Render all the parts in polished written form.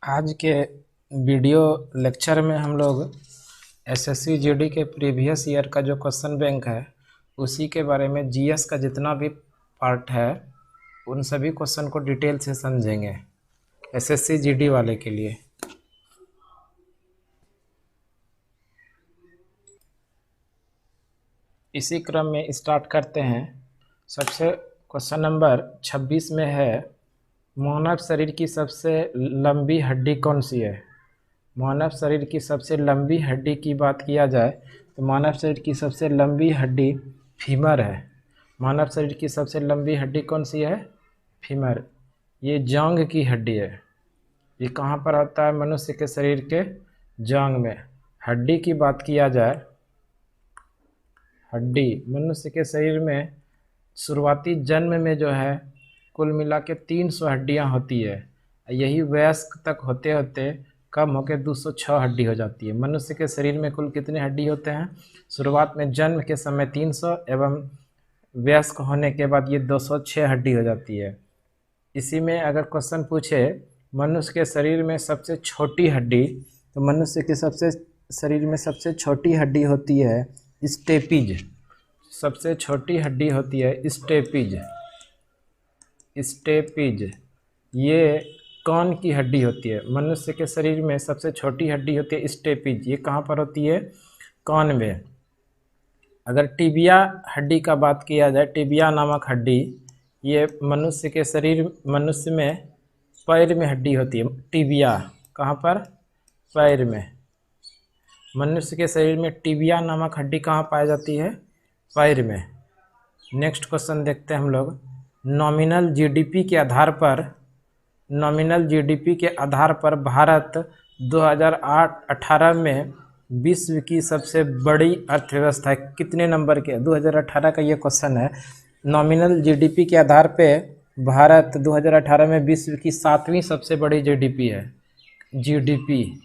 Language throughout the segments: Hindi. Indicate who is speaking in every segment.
Speaker 1: आज के वीडियो लेक्चर में हम लोग एसएससी जीडी के प्रीवियस ईयर का जो क्वेश्चन बैंक है उसी के बारे में जीएस का जितना भी पार्ट है उन सभी क्वेश्चन को डिटेल से समझेंगे एसएससी जीडी वाले के लिए। इसी क्रम में स्टार्ट करते हैं। सबसे क्वेश्चन नंबर 26 में है, मानव शरीर की सबसे लंबी हड्डी कौन सी है। मानव शरीर की सबसे लंबी हड्डी की बात किया जाए तो मानव शरीर की सबसे लंबी हड्डी फीमर है। मानव शरीर की सबसे लंबी हड्डी कौन सी है? फीमर। ये जांघ की हड्डी है। ये कहाँ पर होता है? मनुष्य के शरीर के जांघ में। हड्डी की बात किया जाए, हड्डी मनुष्य के शरीर में शुरुआती जन्म में जो है कुल मिला के 300 हड्डियाँ होती है। यही वयस्क तक होते होते कम होकर 206 हड्डी हो जाती है। मनुष्य के शरीर में कुल कितने हड्डी होते हैं? शुरुआत में जन्म के समय 300 एवं वयस्क होने के बाद ये 206 हड्डी हो जाती है। इसी में अगर क्वेश्चन पूछे मनुष्य के शरीर में सबसे छोटी हड्डी, तो मनुष्य के शरीर में सबसे छोटी हड्डी होती है स्टेपीज। सबसे छोटी हड्डी होती है स्टेपीज। स्टेपीज ये कान की हड्डी होती है। मनुष्य के शरीर में सबसे छोटी हड्डी होती है स्टेपीज। ये कहाँ पर होती है? कान में। अगर टिबिया हड्डी का बात किया जाए, टिबिया नामक हड्डी ये मनुष्य में पैर में हड्डी होती है। टिबिया कहाँ पर? पैर में। मनुष्य के शरीर में टिबिया नामक हड्डी कहाँ पाई जाती है? पैर में। नेक्स्ट क्वेश्चन देखते हैं हम लोग। नॉमिनल जीडीपी के आधार पर भारत 2018 में विश्व की सबसे बड़ी अर्थव्यवस्था है। कितने नंबर के? 2018 का ये क्वेश्चन है। नॉमिनल जीडीपी के आधार पे भारत 2018 में विश्व की 7वीं सबसे बड़ी जीडीपी है। जीडीपी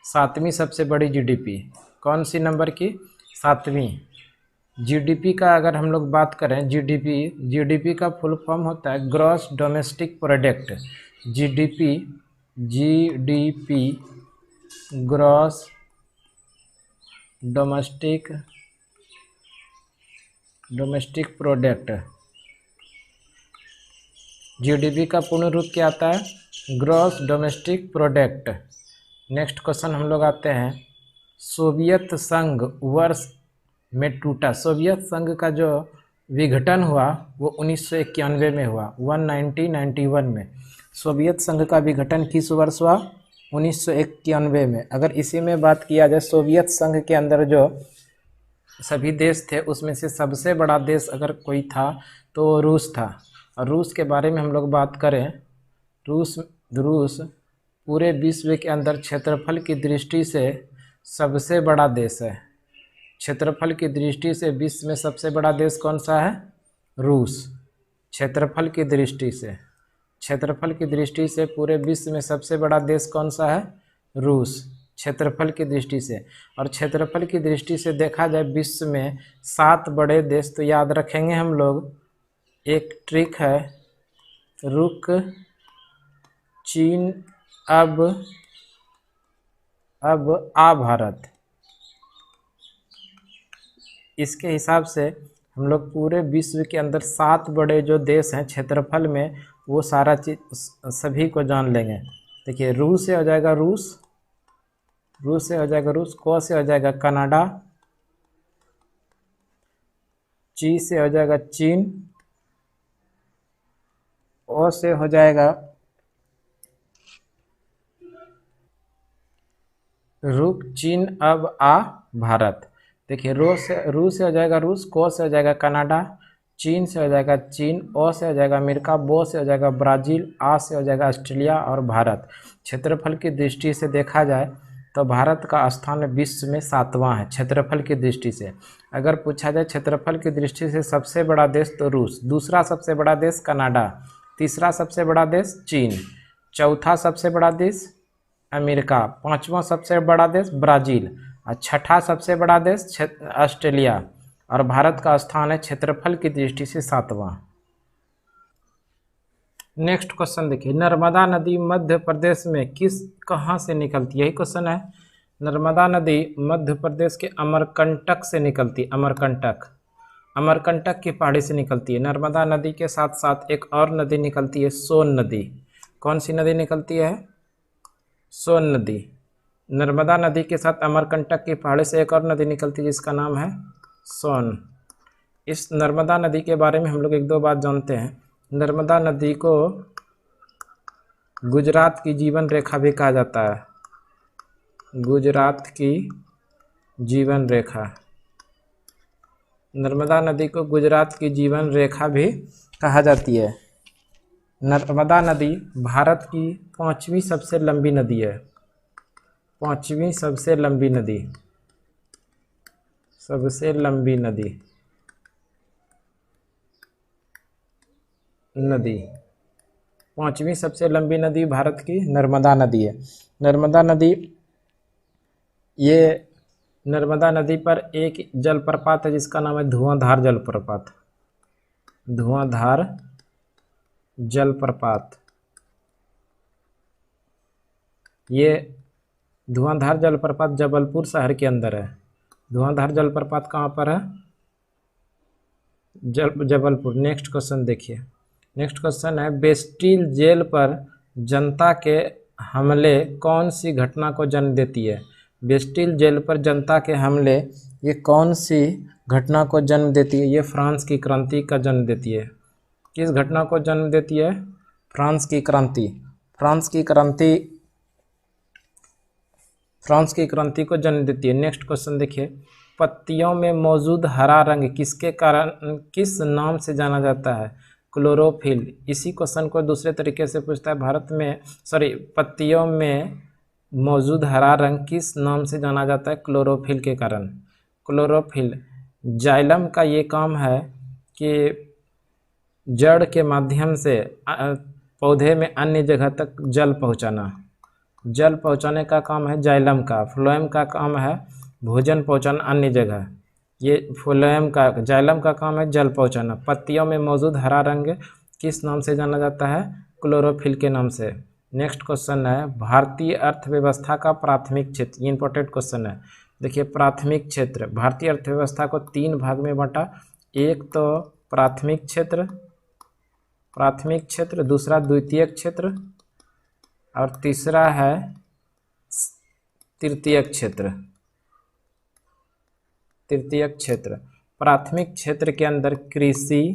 Speaker 1: 7वीं सबसे बड़ी जीडीपी कौन सी नंबर की? 7वीं। जीडीपी का अगर हम लोग बात करें, जीडीपी का फुल फॉर्म होता है gross domestic product. GDP gross domestic product. GDP का पूर्ण रूप क्या आता है? Gross domestic product. Next question हम लोग आते हैं। सोवियत संघ वर्ष में टूटा। सोवियत संघ का जो विघटन हुआ वो 1991 में हुआ। 1991 में सोवियत संघ का विघटन किस वर्ष हुआ? 1991 में। अगर इसी में बात किया जाए, सोवियत संघ के अंदर जो सभी देश थे उसमें से सबसे बड़ा देश अगर कोई था तो रूस था। और रूस के बारे में हम लोग बात करें, रूस पूरे विश्व के अंदर क्षेत्रफल की दृष्टि से सबसे बड़ा देश है। क्षेत्रफल की दृष्टि से विश्व में सबसे बड़ा देश कौन सा है? रूस। क्षेत्रफल की दृष्टि से पूरे विश्व में सबसे बड़ा देश कौन सा है? रूस। क्षेत्रफल की दृष्टि से। और क्षेत्रफल की दृष्टि से देखा जाए विश्व में 7 बड़े देश, तो याद रखेंगे हम लोग। एक ट्रिक है, रुक, चीन, अब आ भारत। इसके हिसाब से हम लोग पूरे विश्व के अंदर 7 बड़े जो देश हैं क्षेत्रफल में, वो सारा चीज सभी को जान लेंगे। देखिए, रू से हो जाएगा रूस, क से हो जाएगा कनाडा, ची से हो जाएगा चीन, ओ से हो जाएगा रुक, चीन, अब, आ भारत। देखिए, रू से हो जाएगा रूस, को से हो जाएगा कनाडा, चीन से हो जाएगा चीन, ओ से हो जाएगा अमेरिका, बो से हो जाएगा ब्राज़ील, आ से हो जाएगा ऑस्ट्रेलिया और भारत। क्षेत्रफल की दृष्टि से देखा जाए तो भारत का स्थान विश्व में 7वां है क्षेत्रफल की दृष्टि से। अगर पूछा जाए क्षेत्रफल की दृष्टि से सबसे बड़ा देश तो रूस, दूसरा सबसे बड़ा देश कनाडा, तीसरा सबसे बड़ा देश चीन, चौथा सबसे बड़ा देश अमेरिका, 5वां सबसे बड़ा देश ब्राज़ील और 6ठा सबसे बड़ा देश ऑस्ट्रेलिया। और भारत का स्थान है क्षेत्रफल की दृष्टि से 7वां। नेक्स्ट क्वेश्चन देखिए, नर्मदा नदी मध्य प्रदेश में कहाँ से निकलती है? यही क्वेश्चन है। नर्मदा नदी मध्य प्रदेश के अमरकंटक से निकलती है। अमरकंटक की पहाड़ी से निकलती है। नर्मदा नदी के साथ साथ एक और नदी निकलती है, सोन नदी। कौन सी नदी निकलती है? सोन नदी। नर्मदा नदी के साथ अमरकंटक की पहाड़ी से एक और नदी निकलती है जिसका नाम है सोन। इस नर्मदा नदी के बारे में हम लोग एक दो बात जानते हैं। नर्मदा नदी को गुजरात की जीवन रेखा भी कहा जाता है। गुजरात की जीवन रेखा। नर्मदा नदी को गुजरात की जीवन रेखा भी कहा जाती है। नर्मदा नदी भारत की 5वीं सबसे लंबी नदी है। 5वीं सबसे लंबी नदी। सबसे लंबी नदी 5वीं सबसे लंबी नदी भारत की नर्मदा नदी है। नर्मदा नदी पर एक जलप्रपात है जिसका नाम है धुआंधार जलप्रपात। धुआंधार जलप्रपात। ये धुआंधार जलप्रपात जबलपुर शहर के अंदर है। धुआंधार जलप्रपात कहाँ पर है? जबलपुर। नेक्स्ट क्वेश्चन देखिए। नेक्स्ट क्वेश्चन है, बेस्टिल जेल पर जनता के हमले कौन सी घटना को जन्म देती है? बेस्टिल जेल पर जनता के हमले ये कौन सी घटना को जन्म देती है? ये फ्रांस की क्रांति का जन्म देती है। किस घटना को जन्म देती है? फ्रांस की क्रांति। फ्रांस की क्रांति को जन्म देती है। नेक्स्ट क्वेश्चन देखिए, पत्तियों में मौजूद हरा रंग किस नाम से जाना जाता है? क्लोरोफिल। इसी क्वेश्चन को दूसरे तरीके से पूछता है, पत्तियों में मौजूद हरा रंग किस नाम से जाना जाता है? क्लोरोफिल के कारण। क्लोरोफिल। जाइलम का ये काम है कि जड़ के माध्यम से पौधे में अन्य जगह तक जल पहुंचाने का काम है जाइलम का। फ्लोएम का काम है भोजन पहुंचाना अन्य जगह। ये जाइलम का काम है जल पहुंचाना। पत्तियों में मौजूद हरा रंग किस नाम से जाना जाता है? क्लोरोफिल के नाम से। नेक्स्ट क्वेश्चन है, भारतीय अर्थव्यवस्था का प्राथमिक क्षेत्र। ये इंपॉर्टेंट क्वेश्चन है। देखिए, प्राथमिक क्षेत्र। भारतीय अर्थव्यवस्था को 3 भाग में बांटा। एक तो प्राथमिक क्षेत्र, दूसरा द्वितीयक क्षेत्र और तीसरा है तृतीयक क्षेत्र। प्राथमिक क्षेत्र के अंदर कृषि,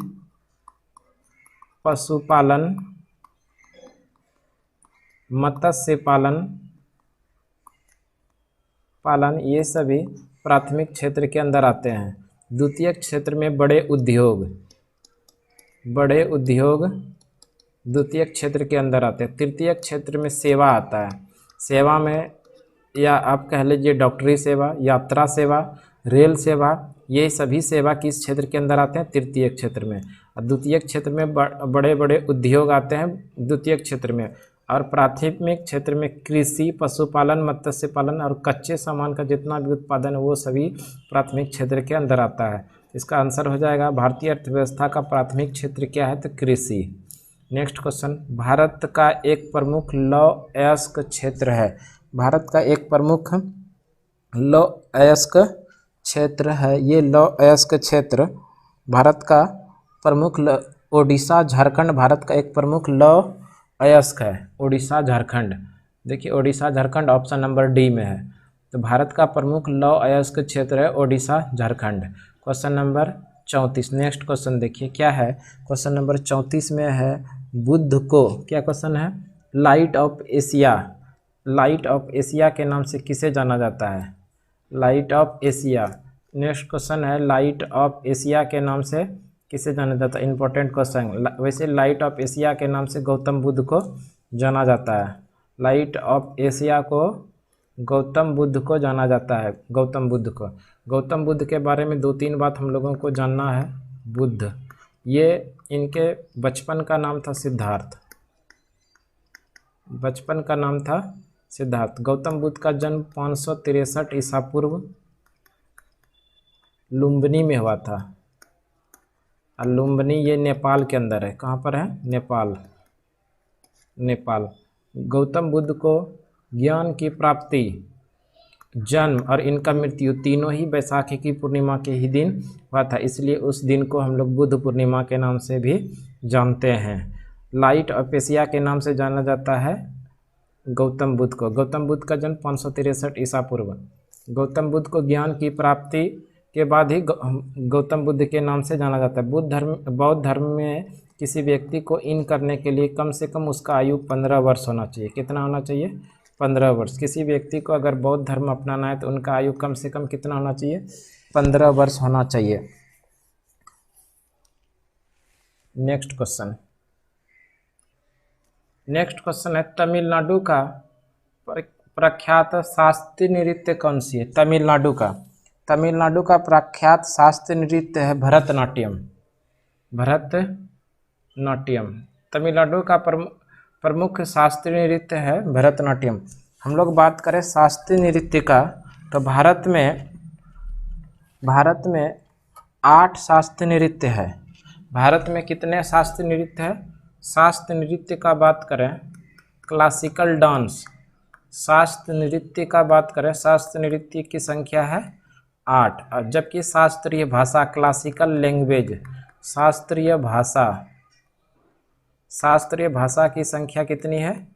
Speaker 1: पशुपालन, मत्स्य पालन ये सभी प्राथमिक क्षेत्र के अंदर आते हैं। द्वितीयक क्षेत्र में बड़े उद्योग द्वितीयक क्षेत्र के अंदर आते हैं। तृतीयक क्षेत्र में सेवा आता है। सेवा में या आप कह लीजिए डॉक्टरी सेवा, यात्रा सेवा, रेल सेवा, ये सभी सेवा किस क्षेत्र के अंदर आते हैं? तृतीयक क्षेत्र में। और द्वितीयक क्षेत्र में बड़े बड़े उद्योग आते हैं द्वितीयक क्षेत्र में। और प्राथमिक क्षेत्र में कृषि, पशुपालन, मत्स्य पालन और कच्चे सामान का जितना भी उत्पादन है वो सभी प्राथमिक क्षेत्र के अंदर आता है। इसका आंसर हो जाएगा भारतीय अर्थव्यवस्था का प्राथमिक क्षेत्र क्या है? तो कृषि। नेक्स्ट क्वेश्चन, भारत का एक प्रमुख लौह अयस्क क्षेत्र है। भारत का एक प्रमुख लौह अयस्क क्षेत्र है। ये लौह अयस्क क्षेत्र भारत का प्रमुख ओडिशा झारखंड भारत का एक प्रमुख लौह अयस्क है। ओडिशा झारखंड। देखिए, Odisha Jharkhand option number D में है। तो भारत का प्रमुख लौह अयस्क क्षेत्र है Odisha Jharkhand. Question number 34। Next question देखिए क्या है। क्वेश्चन नंबर 34 में है, बुद्ध को, क्या क्वेश्चन है? लाइट ऑफ एशिया के नाम से किसे जाना जाता है? Light of Asia. Next question है, लाइट ऑफ एशिया के नाम से किसे जाना जाता है? Important question. वैसे लाइट ऑफ एशिया के नाम से गौतम बुद्ध को जाना जाता है। लाइट ऑफ एशिया को गौतम बुद्ध को जाना जाता है। गौतम बुद्ध के बारे में 2-3 बात हम लोगों को जानना है। बुद्ध, ये इनके बचपन का नाम था सिद्धार्थ। गौतम बुद्ध का जन्म 563 ईसा पूर्व लुम्बिनी में हुआ था। और लुम्बिनी ये नेपाल के अंदर है। कहाँ पर है? नेपाल। नेपाल। गौतम बुद्ध को ज्ञान की प्राप्ति, जन्म और इनका मृत्यु तीनों ही बैसाखी की पूर्णिमा के ही दिन हुआ था, इसलिए उस दिन को हम लोग बुद्ध पूर्णिमा के नाम से भी जानते हैं। लाइट और पेशिया के नाम से जाना जाता है गौतम बुद्ध को। गौतम बुद्ध का जन्म 563 ईसा पूर्व। गौतम बुद्ध को ज्ञान की प्राप्ति के बाद ही गौतम बुद्ध के नाम से जाना जाता है। बौद्ध धर्म में किसी व्यक्ति को इन करने के लिए कम से कम उसका आयु 15 वर्ष होना चाहिए। कितना होना चाहिए? 15 वर्ष। किसी व्यक्ति को अगर बौद्ध धर्म अपनाना है तो उनका आयु कम से कम कितना होना चाहिए? 15 वर्ष होना चाहिए। नेक्स्ट क्वेश्चन है तमिलनाडु का प्रख्यात शास्त्रीय नृत्य कौन सी है? तमिलनाडु का प्रख्यात शास्त्रीय नृत्य है भरतनाट्यम। तमिलनाडु का प्रमुख शास्त्रीय नृत्य है भरतनाट्यम। हम लोग बात करें शास्त्रीय नृत्य का तो भारत में 8 शास्त्रीय नृत्य है। भारत में कितने शास्त्रीय नृत्य है? शास्त्रीय नृत्य का बात करें क्लासिकल डांस, शास्त्रीय नृत्य का बात करें, शास्त्रीय नृत्य की संख्या है 8। और जबकि शास्त्रीय भाषा क्लासिकल लैंग्वेज, शास्त्रीय भाषा की संख्या कितनी है?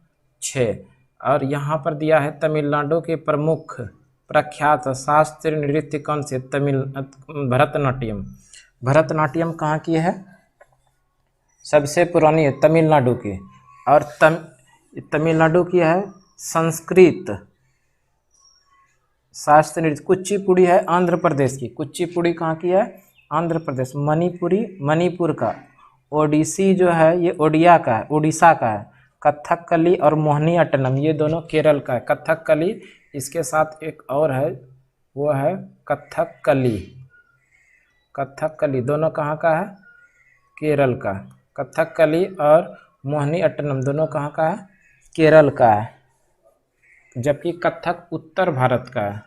Speaker 1: 6। और यहाँ पर दिया है तमिलनाडु के प्रमुख प्रख्यात शास्त्रीय नृत्य कौन से? भरतनाट्यम। भरतनाट्यम कहाँ की है? सबसे पुरानी है तमिलनाडु की। और तमिलनाडु की है संस्कृत शास्त्रीय नृत्य। कुचिपुड़ी है आंध्र प्रदेश की। कुचिपुड़ी कहाँ की है? आंध्र प्रदेश। मणिपुर का। ओडिसी जो है ये उड़ीसा का है। कथकली और मोहिनीअट्टम ये दोनों केरल का है। कथकली, इसके साथ एक और है वो है कथकली दोनों कहाँ का है? केरल का। कथकली और मोहिनीअट्टम दोनों कहाँ का है? केरल का है। जबकि कथक उत्तर भारत का है।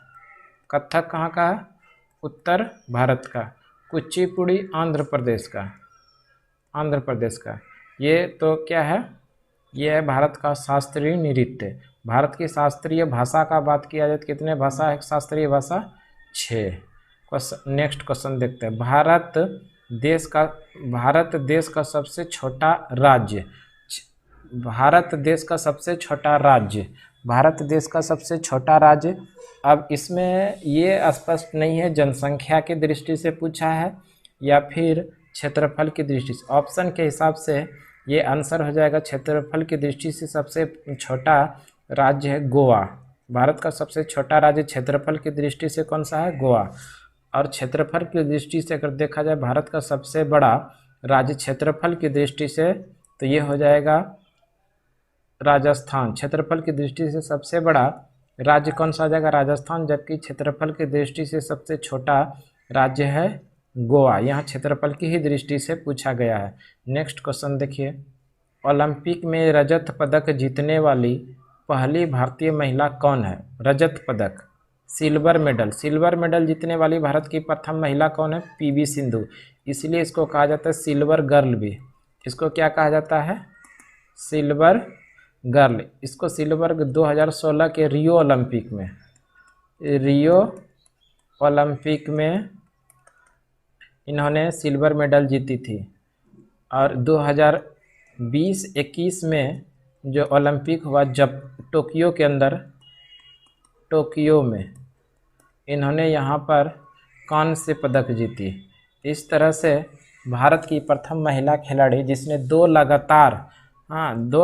Speaker 1: कथक कहाँ का है? उत्तर भारत का। कुचिपुड़ी आंध्र प्रदेश का। ये तो क्या है? ये है भारत का शास्त्रीय नृत्य। भारत की शास्त्रीय भाषा का बात किया जाए तो कितने भाषा है शास्त्रीय भाषा? 6। नेक्स्ट क्वेश्चन देखते हैं। भारत देश का सबसे छोटा राज्य। भारत देश का सबसे छोटा राज्य। अब इसमें ये स्पष्ट नहीं है जनसंख्या की दृष्टि से पूछा है या फिर क्षेत्रफल की दृष्टि से। ऑप्शन के हिसाब से ये आंसर हो जाएगा क्षेत्रफल की दृष्टि से सबसे छोटा राज्य है गोवा। भारत का सबसे छोटा राज्य क्षेत्रफल की दृष्टि से कौन सा है? गोवा। और क्षेत्रफल की दृष्टि से अगर देखा जाए भारत का सबसे बड़ा राज्य क्षेत्रफल की दृष्टि से तो ये हो जाएगा राजस्थान। क्षेत्रफल की दृष्टि से सबसे बड़ा राज्य कौन सा आ जाएगा? राजस्थान। जबकि क्षेत्रफल की दृष्टि से सबसे छोटा राज्य है गोवा। यहाँ क्षेत्रफल की ही दृष्टि से पूछा गया है। नेक्स्ट क्वेश्चन देखिए। ओलंपिक में रजत पदक जीतने वाली पहली भारतीय महिला कौन है? रजत पदक, सिल्वर मेडल जीतने वाली भारत की प्रथम महिला कौन है? पीवी सिंधु। इसलिए इसको कहा जाता है सिल्वर गर्ल भी। इसको क्या कहा जाता है? Silver girl. इसको सिल्वर 2016 के रियो ओलंपिक में इन्होंने सिल्वर मेडल जीती थी। और 2020-21 में जो ओलंपिक हुआ जब टोक्यो में इन्होंने यहाँ पर कांस्य पदक जीती। इस तरह से भारत की प्रथम महिला खिलाड़ी जिसने दो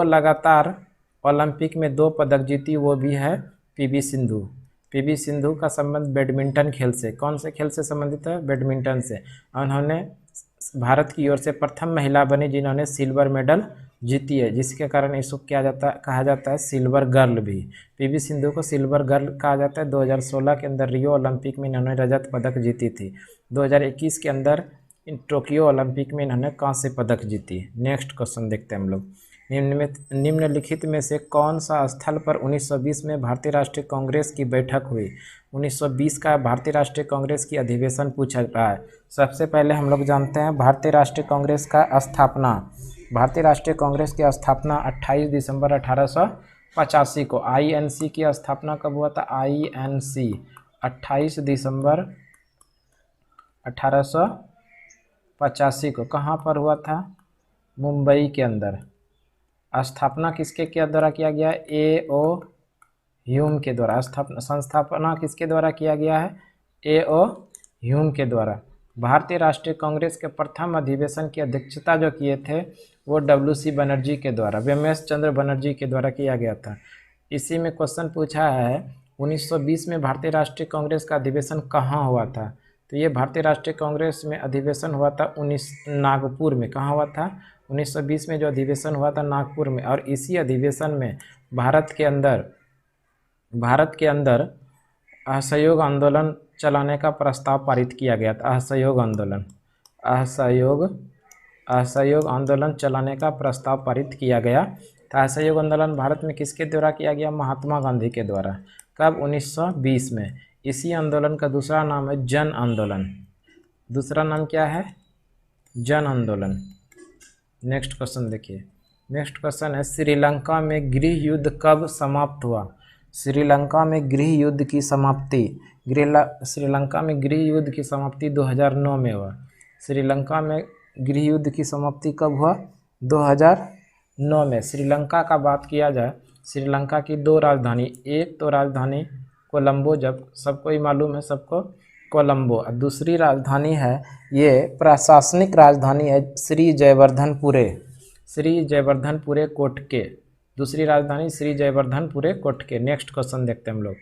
Speaker 1: लगातार ओलंपिक में 2 पदक जीती वो भी है पीवी सिंधु। पीवी सिंधु का संबंध बैडमिंटन खेल से, कौन से खेल से संबंधित है? बैडमिंटन से। उन्होंने भारत की ओर से प्रथम महिला बनी जिन्होंने सिल्वर मेडल जीती है, जिसके कारण इसको कहा जाता है सिल्वर गर्ल भी। पीवी सिंधु को सिल्वर गर्ल कहा जाता है। 2016 के अंदर रियो ओलंपिक में इन्होंने रजत पदक जीती थी। 2021 के अंदर टोक्यो ओलंपिक में इन्होंने कांस्य पदक जीती। नेक्स्ट क्वेश्चन देखते हैं हम लोग। निम्नलिखित में से कौन सा स्थल पर 1920 में भारतीय राष्ट्रीय कांग्रेस की बैठक हुई? 1920 का भारतीय राष्ट्रीय कांग्रेस की अधिवेशन पूछा रहा है। सबसे पहले हम लोग जानते हैं भारतीय राष्ट्रीय कांग्रेस का स्थापना भारतीय राष्ट्रीय कांग्रेस की स्थापना 28 दिसंबर 1885 को। आईएनसी की स्थापना कब हुआ था? आईएनसी 28 दिसंबर 1885 को। कहाँ पर हुआ था? मुंबई के अंदर। स्थापना किसके के द्वारा किया गया? ए.ओ. ह्यूम के द्वारा। संस्थापना किसके द्वारा किया गया है? ए.ओ. ह्यूम के द्वारा। भारतीय राष्ट्रीय कांग्रेस के प्रथम अधिवेशन की अध्यक्षता जो किए थे वो डब्ल्यू.सी. बनर्जी के द्वारा, व्योमेश चंद्र बनर्जी के द्वारा किया गया था। इसी में क्वेश्चन पूछा है 1920 में भारतीय राष्ट्रीय कांग्रेस का अधिवेशन कहाँ हुआ था? तो ये भारतीय राष्ट्रीय कांग्रेस में अधिवेशन हुआ था नागपुर में। कहाँ हुआ था? 1920 में जो अधिवेशन हुआ था नागपुर में। और इसी अधिवेशन में भारत के अंदर असहयोग आंदोलन चलाने का प्रस्ताव पारित किया गया था। असहयोग आंदोलन चलाने का प्रस्ताव पारित किया गया था। असहयोग आंदोलन भारत में किसके द्वारा किया गया? महात्मा गांधी के द्वारा। कब? 1920 में। इसी आंदोलन का दूसरा नाम है जन आंदोलन। दूसरा नाम क्या है? जन आंदोलन। नेक्स्ट क्वेश्चन देखिए। नेक्स्ट क्वेश्चन है श्रीलंका में गृह युद्ध कब समाप्त हुआ? श्रीलंका में गृह युद्ध की समाप्ति श्रीलंका में गृह युद्ध की समाप्ति 2009 में हुआ। श्रीलंका में गृह युद्ध की समाप्ति कब हुआ? 2009 में। श्रीलंका का बात किया जाए, श्रीलंका की दो राजधानी, एक तो राजधानी कोलंबो, जब सबको ही मालूम है सबको कोलंबो। दूसरी राजधानी है, ये प्रशासनिक राजधानी है श्री जयवर्धनपुरे कोटके। दूसरी राजधानी श्री जयवर्धनपुरे कोटके। नेक्स्ट क्वेश्चन देखते हैं हम लोग।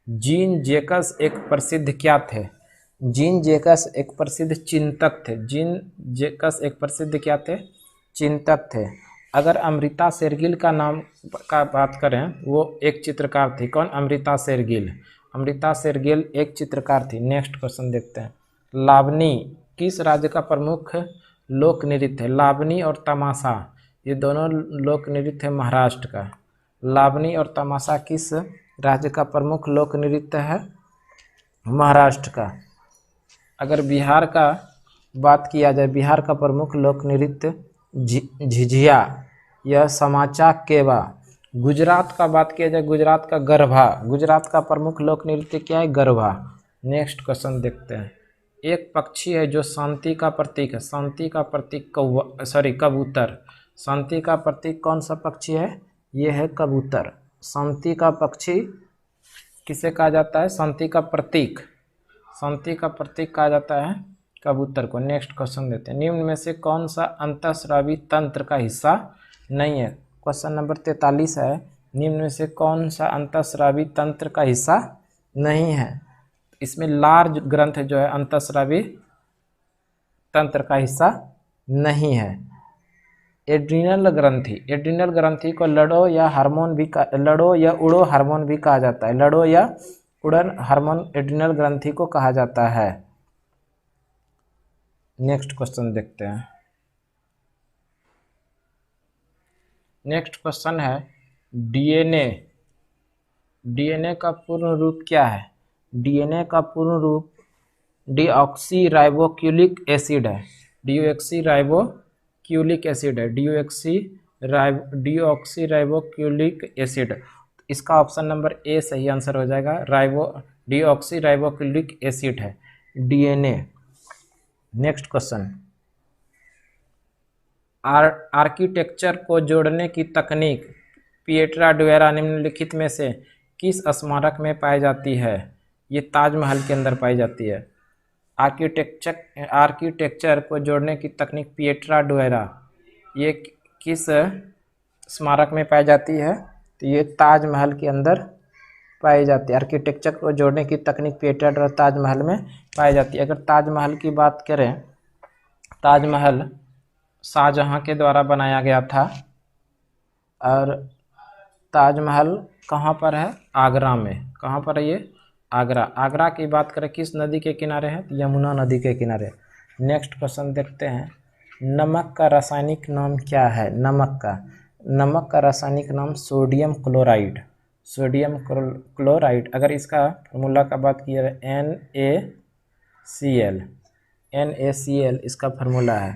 Speaker 1: जीन जैकस एक प्रसिद्ध क्या थे? जीन जैकस एक प्रसिद्ध चिंतक थे। जीन जैकस एक प्रसिद्ध क्या थे? चिंतक थे। अगर अमृता शेरगिल का नाम का बात करें, वो एक चित्रकार थी। कौन? अमृता शेरगिल। अमृता शेरगिल एक चित्रकार थी। नेक्स्ट क्वेश्चन देखते हैं। लावनी किस राज्य का प्रमुख लोक नृत्य है? लावनी और तमाशा ये दोनों लोक नृत्य है महाराष्ट्र का। लावनी और तमाशा किस राज्य का प्रमुख लोक नृत्य है? महाराष्ट्र का। अगर बिहार का बात किया जाए, बिहार का प्रमुख लोक नृत्य झिझिया, यह समाचा केवा। गुजरात का बात किया जाए, गुजरात का गरबा। गुजरात का प्रमुख लोक नृत्य क्या है? गरबा। नेक्स्ट क्वेश्चन देखते हैं। एक पक्षी है जो शांति का प्रतीक है। शांति का प्रतीक कबूतर। शांति का प्रतीक कौन सा पक्षी है? ये है कबूतर। शांति का पक्षी किसे कहा जाता है? शांति का प्रतीक। शांति का प्रतीक कहा जाता है कबूतर को। नेक्स्ट क्वेश्चन देते हैं। निम्न में से कौन सा अंतःस्रावी तंत्र का हिस्सा नहीं है? क्वेश्चन नंबर 43 है। निम्न में से कौन सा अंतःस्रावी तंत्र का हिस्सा नहीं है? इसमें लार्ज ग्रंथ जो है अंतःस्रावी तंत्र का हिस्सा नहीं है। एड्रिनल ग्रंथि को लड़ो या उड़ो हार्मोन भी कहा जाता है। लड़ो या उड़न हार्मोन एड्रिनल ग्रंथि को कहा जाता है। नेक्स्ट क्वेश्चन देखते हैं। नेक्स्ट क्वेश्चन है डीएनए का पूर्ण रूप क्या है? डीएनए का पूर्ण रूप डीऑक्सीराइबोक्यूलिक एसिड है। डीऑक्सीराइबोक्यूलिक एसिड। इसका ऑप्शन नंबर ए सही आंसर हो जाएगा। डीऑक्सीराइबोक्यूलिक एसिड है डीएनए। Next question. आर्किटेक्चर को जोड़ने की तकनीक पिएट्रा डुएरा निम्नलिखित में से किस स्मारक में पाई जाती है? ये ताजमहल के अंदर पाई जाती है। आर्किटेक्चर को जोड़ने की तकनीक पिएट्रा डुएरा ये किस स्मारक में पाई जाती है? तो ये ताजमहल के अंदर पाई जाती है। आर्किटेक्चर को जोड़ने की तकनीक पिएट्रा डुएरा ताजमहल में पाई जाती है। अगर ताजमहल की बात करें, ताजमहल शाहजहां के द्वारा बनाया गया था। और ताजमहल कहाँ पर है? आगरा में। कहाँ पर है ये? आगरा। आगरा की बात करें किस नदी के किनारे है? यमुना नदी के किनारे। नेक्स्ट क्वेश्चन देखते हैं। नमक का रासायनिक नाम क्या है? नमक का रासायनिक नाम सोडियम क्लोराइड। अगर इसका फॉर्मूला का बात किया जाए NaCl इसका फार्मूला है।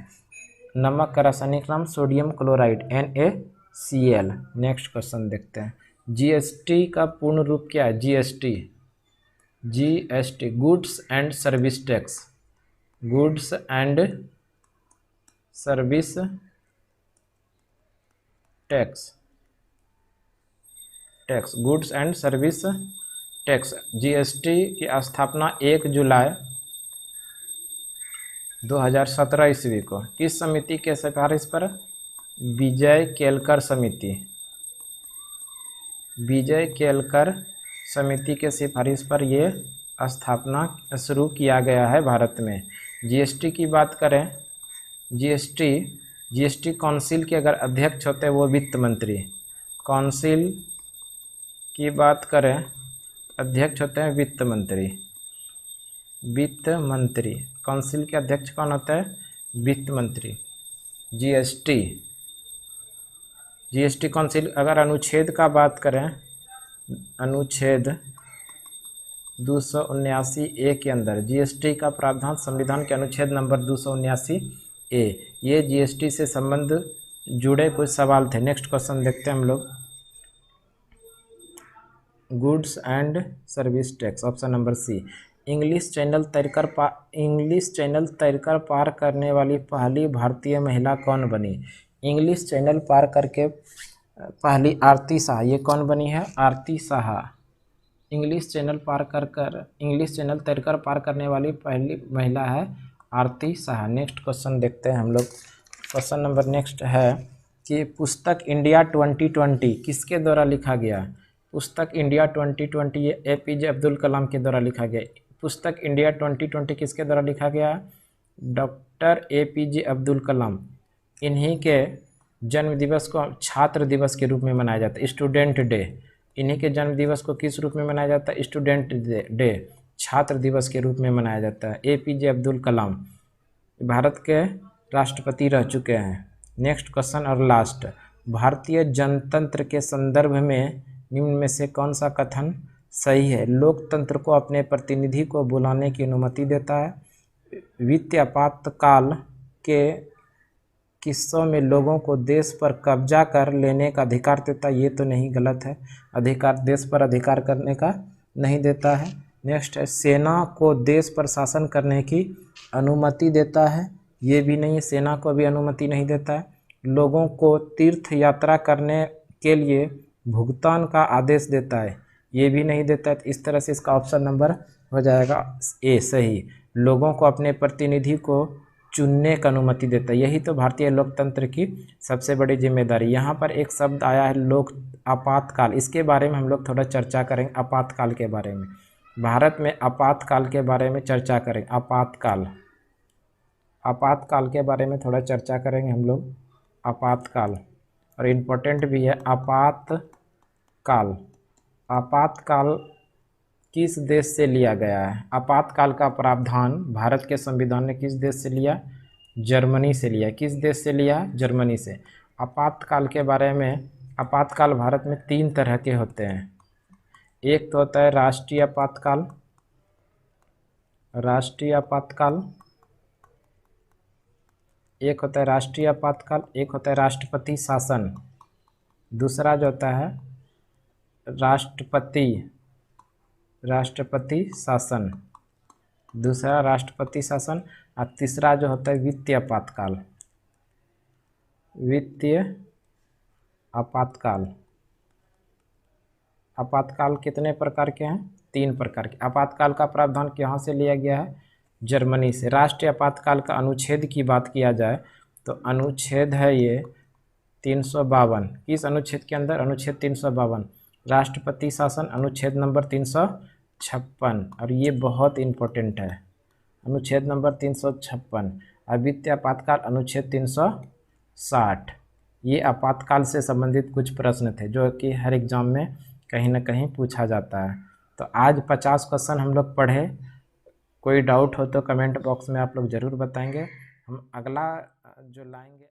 Speaker 1: नमक का रासायनिक नाम sodium chloride NaCl। Next question देखते हैं। जीएसटी का पूर्ण रूप क्या है? GST goods and service tax. Goods and service tax goods and service tax. GST की स्थापना 1 जुलाई 2017 ईस्वी को किस समिति के सिफारिश पर? विजय केलकर समिति के सिफारिश पर ये स्थापना शुरू किया गया है भारत में। जीएसटी की बात करें, जीएसटी काउंसिल के अगर अध्यक्ष होते हैं वो वित्त मंत्री। काउंसिल की बात करें, अध्यक्ष होते हैं वित्त मंत्री। काउंसिल के अध्यक्ष कौन होता है? वित्त मंत्री। जीएसटी काउंसिल अगर अनुच्छेद का बात करें, अनुच्छेद 279A के अंदर जीएसटी का प्रावधान संविधान के अनुच्छेद नंबर 279A। ये जीएसटी से संबंध जुड़े कुछ सवाल थे। नेक्स्ट क्वेश्चन देखते हैं हम लोग। Goods and service tax, option number C. English Channel तैरकर पार करने वाली पहली भारतीय महिला कौन बनी? इंग्लिश चैनल पार करके पहली आरती शाह, ये कौन बनी है? आरती शाह। इंग्लिश चैनल तैरकर पार करने वाली पहली महिला है आरती शाह। नेक्स्ट क्वेश्चन देखते हैं हम लोग। क्वेश्चन नंबर नेक्स्ट है कि पुस्तक इंडिया 2020 किसके द्वारा लिखा गया? पुस्तक इंडिया 2020 ये APJ अब्दुल कलाम के द्वारा लिखा गया। पुस्तक इंडिया 2020 किसके द्वारा लिखा गया? Doctor APJ Abdul Kalam. इन्हीं के जन्म दिवस को छात्र दिवस के रूप में मनाया जाता है, स्टूडेंट डे। इन्हीं के जन्म दिवस को किस रूप में मनाया जाता है? स्टूडेंट डे, छात्र दिवस के रूप में मनाया जाता है। APJ अब्दुल कलाम भारत के राष्ट्रपति रह चुके हैं। नेक्स्ट क्वेश्चन और लास्ट। भारतीय जनतंत्र के संदर्भ में निम्न में से कौन सा कथन सही है? लोकतंत्र को अपने प्रतिनिधि को बुलाने की अनुमति देता है। वित्तीय आपातकाल के किस्सों में लोगों को देश पर कब्जा कर लेने का अधिकार देता है। ये तो नहीं, गलत है। देश पर अधिकार करने का नहीं देता है। नेक्स्ट है सेना को देश पर शासन करने की अनुमति देता है। ये भी नहीं, सेना को भी अनुमति नहीं देता है। लोगों को तीर्थ यात्रा करने के लिए भुगतान का आदेश देता है। ये भी नहीं देता है। इस तरह से इसका ऑप्शन नंबर हो जाएगा A सही। लोगों को अपने प्रतिनिधि को चुनने की अनुमति देता है। यही तो भारतीय लोकतंत्र की सबसे बड़ी जिम्मेदारी। यहाँ पर एक शब्द आया है आपातकाल। इसके बारे में हम लोग थोड़ा चर्चा करेंगे। आपातकाल के बारे में, भारत में आपातकाल के बारे में चर्चा करेंगे। आपातकाल के बारे में थोड़ा चर्चा करेंगे हम लोग। आपातकाल और इम्पोर्टेंट भी है। आपातकाल किस देश से लिया गया है? आपातकाल का प्रावधान भारत के संविधान ने किस देश से लिया? जर्मनी से लिया। किस देश से लिया? जर्मनी से। आपातकाल के बारे में, आपातकाल भारत में 3 तरह के होते हैं। एक तो होता है राष्ट्रीय आपातकाल, एक होता है राष्ट्रीय आपातकाल, एक होता है राष्ट्रपति शासन। दूसरा जो होता है राष्ट्रपति शासन, दूसरा राष्ट्रपति शासन। और तीसरा जो होता है वित्तीय आपातकाल। आपातकाल कितने प्रकार के हैं? 3 प्रकार के। आपातकाल का प्रावधान कहाँ से लिया गया है? जर्मनी से। राष्ट्रीय आपातकाल का अनुच्छेद की बात किया जाए तो अनुच्छेद है ये 352। किस अनुच्छेद के अंदर? अनुच्छेद 352। राष्ट्रपति शासन अनुच्छेद नंबर 356। और ये बहुत इम्पोर्टेंट है, अनुच्छेद नंबर 356। और वित्तीय आपातकाल अनुच्छेद 360। ये आपातकाल से संबंधित कुछ प्रश्न थे जो कि हर एग्जाम में कहीं ना कहीं पूछा जाता है। तो आज 50 क्वेश्चन हम लोग पढ़े। कोई डाउट हो तो कमेंट बॉक्स में आप लोग ज़रूर बताएंगे। हम अगला जो लाएंगे